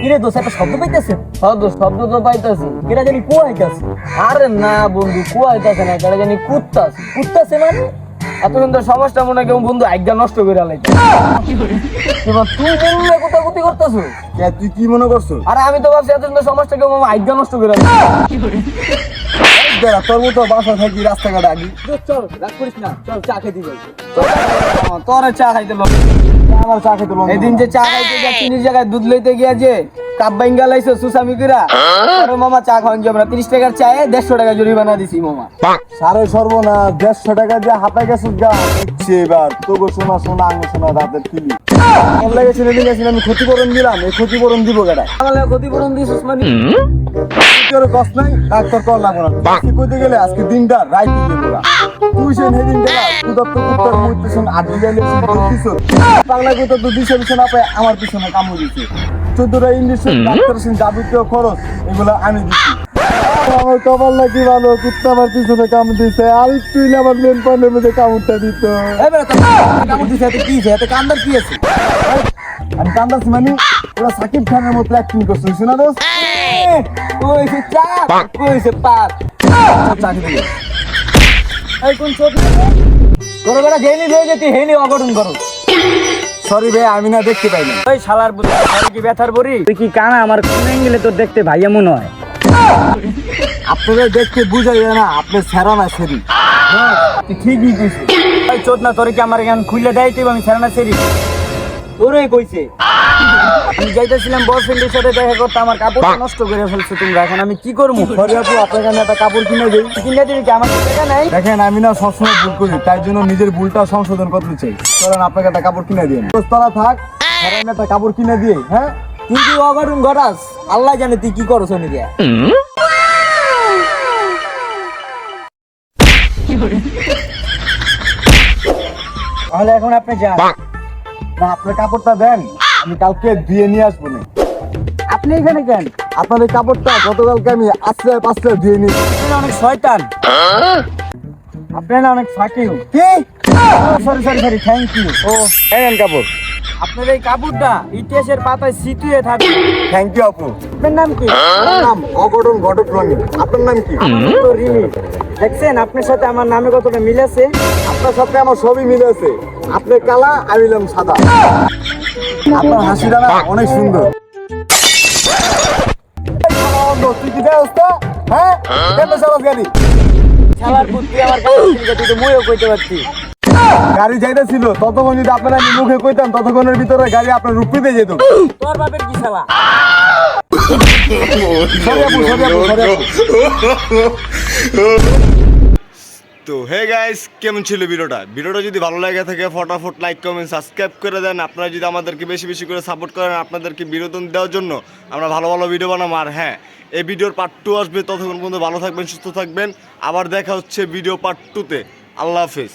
কিরে দোষ একটা শব্দ পাইতেছে? শব্দ তো পাইতাছি। কেটা জানি কুয়াইতাছে। আরে না বন্ধু, কুয়াইতাছে না, কেটা জানি কুত্তাছে। কুত্তাছে মানে? এত সুন্দর সমাজটা মনে হয় কেউ বন্ধু আজ্ঞা নষ্ট করে আলাইছে। এবার তুই বললে কোথাকুতি করতেছো? তুই কি মনে করছো? আরে আমি তো ভাবছি এত সুন্দর সমাজটা কেউ আজ্ঞা নষ্ট করে আলাইছে। তোর মতো বাসা থাকি রাস্তাঘাটে আগি চল রাগ করিস না, চল চা খেতে যাই। তোরে চা খাইতে লোক আমার চা খেতে বন্ধ। এদিন যে চা খাইতে যাচ্ছি নিজ জায়গায় দুধ লইতে গিয়া যে কাপ বাইঙ্গা লাইছো সুসামি কিরা, আরে মামা চা খাওয়ান যাবে না। 30 টাকার চায়ে 150 টাকা জরিমানা দিছি মামা। সাড়ে সর্বনাশ 150 টাকা দিয়ে হাতায় গেছিস গা। দেখছি এবার তোকে শোনা শোনা আঙ্গ শোনা রাতের কিলি লেগেছিল নিয়েছিল, আমি ক্ষতিপূরণ দিলাম। এই ক্ষতিপূরণ দিব কেটা? আমার ক্ষতিপূরণ দিছিস মানে? তোর কষ্ট নাই, ডাক্তার কর লাগবো না। তুই কইতে গেলে আজকে দিনটা রাইতে দেবো না। তুই সেন হেদিন গেলা কুদত্ত কুত্তর মুইতে শুন আড্ডি গেলে দিছো বাংলা কুত্তর তো দিছে দিছে না পায় আমার পিছনে কামড় দিছে। 14টা ইঞ্জেকশন ডাক্তার শুন যাবতীয় খরচ এগুলো আমি দিছি। আমার কপাল নাকি ভালো, কুত্তা আমার পিছনে কামড় দিছে। আর একটু আমার মেন পানের মধ্যে কামড়টা দিত। এবারে তো কামড় দিছে, এতে কি আছে? এতে কান্দার কি আছে? আমি কান্দাছি মানে ওরা সাকিব খানের মতো অ্যাক্টিং করছে, শোনা দোস্ত? কইছে চা, কইছে পাক। চা খেতে এই কোন চোখ তোর বেটা গেইনি হয়ে যেতি, হেইনি অঘটন করো। সরি ভাই, আমি না দেখতে পাইনি। ওই শালার বুদ্ধি, শালা কি ব্যথার বড়ি? তুই কি কানা? আমার কোন অ্যাঙ্গেলে তোর দেখতে ভাইয়া মনে হয়? আপনাদের দেখতে বুঝাই যায় না, আপনি সেরা না সেরি। তুই ঠিকই কইছিস। ওই চোদ না, তোরে কি আমার এখান খুইলে দেয় তুই? আমি ছাড়া না সেরি। তোরই কইছে। আমি যাইতেছিলাম বয়ফ্রেন্ডের সাথে দেখা করতে, আমার কাপড় নষ্ট করে ফেলছো তোমরা। এখন আমি কি করবো? সরি আপু, আপনার কাছে একটা কাপড় কিনে দিই। কিনে দিবি কি? আমার তো টাকা নাই। দেখেন আমি না সবসময় ভুল করি, তাই জন্য নিজের ভুলটা সংশোধন করতে চাই। চলেন আপনাকে একটা কাপড় কিনে দিন। তোরা থাক, আর আমি একটা কাপড় কিনে দিয়ে। হ্যাঁ, তুই কি অঘটন ঘটাস? আল্লাহ জানে তুই কি করছ নিকে। তাহলে এখন আপনি যান। না আপনার কাপড়টা দেন, আমি কালকে ধুয়ে নিয়ে আসবো না। আপনি এখানে কেন? আপনার এই কাপড়টা গতকালকে আমি আশ্রয় পাশ্রয় ধুয়ে নিয়ে। আপনি না অনেক শয়তান, আপনি না অনেক ফাঁকিও। কি? Sorry sorry sorry, thank you. ও এই কাপড়। আপনার এই কাপড়টা ইতিহাসের পাতায় স্মৃতিতে থাকবে। থ্যাংক ইউ আপু। আপনার নাম কি? আমার নাম অঘটন ঘটক রঙিন। আপনার নাম কি? আমার নাম তো রিমি। দেখছেন আপনার সাথে আমার নামে কতটা মিল আছে। আপনার সাথে আমার সবই মিলে আছে। আপনি কালা, আমি হলাম সাদা। আপনার হাসিটা না অনেক সুন্দর। তুই কি দেয় অবস্থা? হ্যাঁ, কেন চালাস গাড়ি? শালার বুদ্ধি আমার কাছে ছিল, তুই তো মুইও কইতে পারতি। গাড়ি যাইতেছিল, ততক্ষণ যদি আপনারা আমি মুখে কইতাম, ততক্ষণের ভিতরে গাড়ি আপনার রূপিতে যেত। তোর বাপের কি শালা? সরি আপু, সরি আপু, সরি আপু। তো হে গাইস, কেমন ছিল ভিডিওটা যদি ভালো লাগে থাকে ফটাফট লাইক কমেন্ট সাবস্ক্রাইব করে দেন। আপনারা যদি আমাদেরকে বেশি বেশি করে সাপোর্ট করেন, আপনাদেরকে বিনোদন দেওয়ার জন্য আমরা ভালো ভালো ভিডিও বানাবো। আর হ্যাঁ, এই ভিডিওর পার্ট 2 আসবে, ততক্ষণ পর্যন্ত ভালো থাকবেন, সুস্থ থাকবেন। আবার দেখা হচ্ছে ভিডিও পার্ট 2-তে। আল্লাহ হাফেজ।